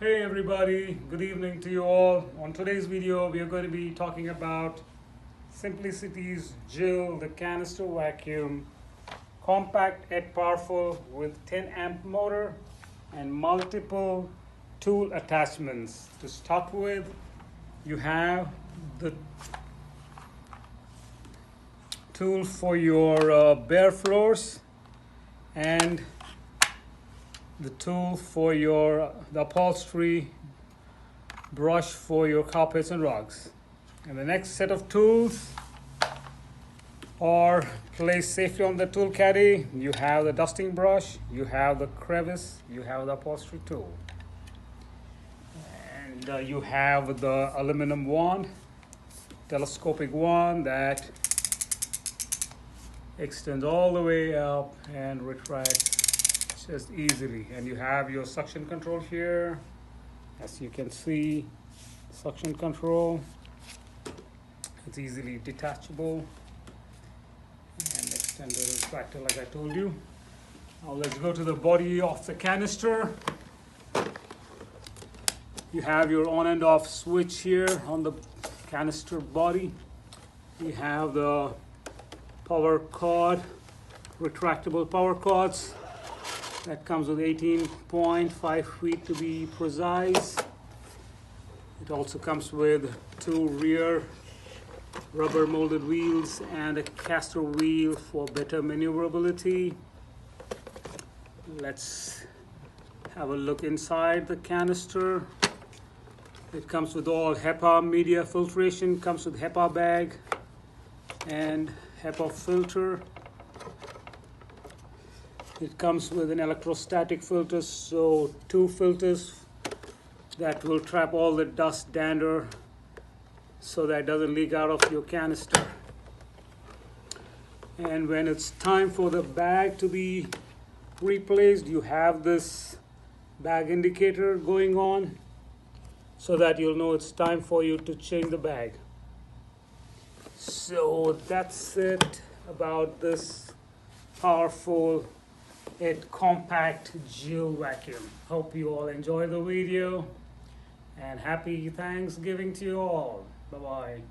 Hey everybody, good evening to you all. On today's video, we are going to be talking about Simplicity's Jill, the canister vacuum, compact yet powerful with 10 amp motor and multiple tool attachments. To start with, you have the tool for your bare floors and the tool for the upholstery brush for your carpets and rugs. And the next set of tools are placed safely on the tool caddy. You have the dusting brush, you have the crevice, you have the upholstery tool, and you have the aluminum wand, telescopic wand that extends all the way up and retracts just easily. And you have your suction control here, as you can see. Suction control, it's easily detachable and extended retractor, like I told you. Now let's go to the body of the canister. You have your on and off switch here on the canister body. You have the power cord, retractable power cords. That comes with 18.5 feet to be precise. It also comes with 2 rear rubber molded wheels and a caster wheel for better maneuverability. Let's have a look inside the canister. It comes with all HEPA media filtration, comes with HEPA bag and HEPA filter. It comes with an electrostatic filter, so 2 filters that will trap all the dust, dander, so that it doesn't leak out of your canister. And when it's time for the bag to be replaced, you have this bag indicator going on so that you'll know it's time for you to change the bag. So that's it about this powerful yet compact Jill vacuum. Hope you all enjoy the video, and happy Thanksgiving to you all. Bye bye.